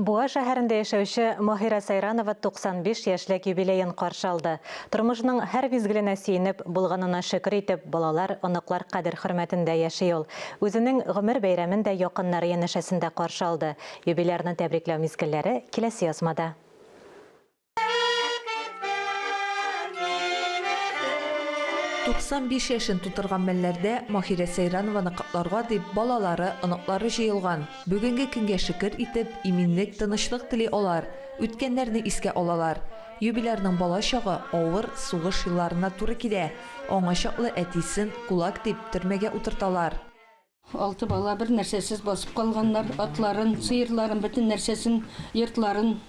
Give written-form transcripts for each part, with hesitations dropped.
Буа шәһәрендә яшәүче Маһира Сайранова 95 яшьлек юбилейын каршы алды. Тормышның һәр мизгеленә сөенеп, булганына шөкер итеп, балалар, оныклар кадер-хөрмәтендә яши ул. Үзенең гомер бәйрәмен дә якыннары янәшәсендә каршы алды. Юбилейны тәбрикләү мизгелләре киләсе язмада. 95 яшын тутырган мәлләрдә Маһира Сайранованы котларга дип балалары, оныклары җыелган. Бүгенге көнгә шөкер итеп, иминлек, тынычлык тили алар, үткәннәрне искә алалар. Юбилейның бала чагы авыр сугыш елларына туры килә. Аңа чаклы әтисен кулак дип төрмәгә утырталар. 6 бала бер нәрсәсез басып калганнар, атларын, сыерларын, бөтен нәрсәсен, йортларын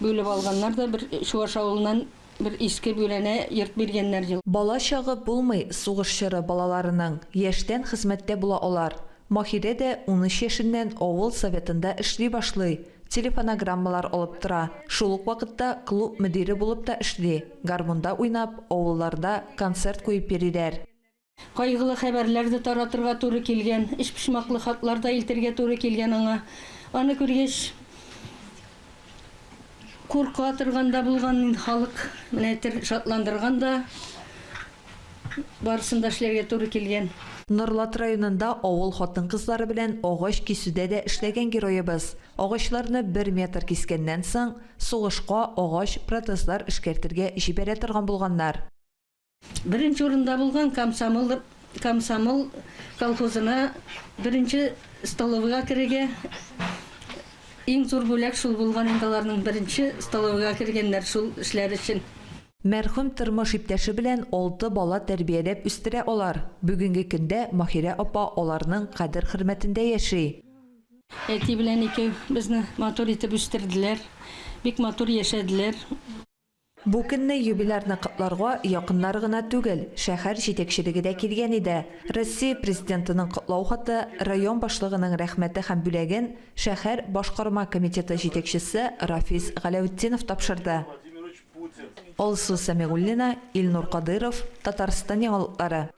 бүлеп алганнар да бер Шуаш авылыннан bir iske bölene yurt bергеннәр ел. Бала чагы булмый сугыш чоры балаларының. Яшьтән хезмәттә була алар. Маһирә дә 13 яшеннән авыл советында эшли башлый. Телефонограммалар алып тора. Шул ук вакытта клуб мөдире булып та эшли. Гармунда уйнап, авылларда концерт куеп йөриләр. Кайгылы хәбәрләрне таратырга туры килгән, иш пишмаклы хатлар да илтергә туры килгән аңа. Аны күргәч Корка атырганда булган халык менә шатландырганда барысында эшләргә туры килгән. Норлат районында авыл хатын-кызлары белән агач кисүдә дә эшләгән героебыз. Агачларны 1 метр кискәннән соң сугышка агач протезлар эшкәртергә җибәрә торган булганнар. Беренче урында булган комсомол колхозына беренче столовыйга керергә иң зур бүләк шул булган ингаларның беренче столовыйга кергәннәр шул эшләр өчен. Мәрхүм тормыш иптәше белән 6 бала тәрбияләп үстерә алар. Бүгенге көндә Маһирә апа аларның кадер-хөрмәтендә яши. Әти белән икәү безне матур итеп үстерделәр. Бик матур яшәделәр. Бу көнне юбилейны котларга якыннары гына түгел, шәһәр җитәкчелеге дә килгән иде. Россия президентының котлау хаты, район башлыгының рәхмәте һәм бүләген шәһәр башкарма комитеты җитәкчесе Рафис Галәветдинов тапшырды. Алсу Самигуллина, Илнур Кадыров, Татарстан яңалыклары.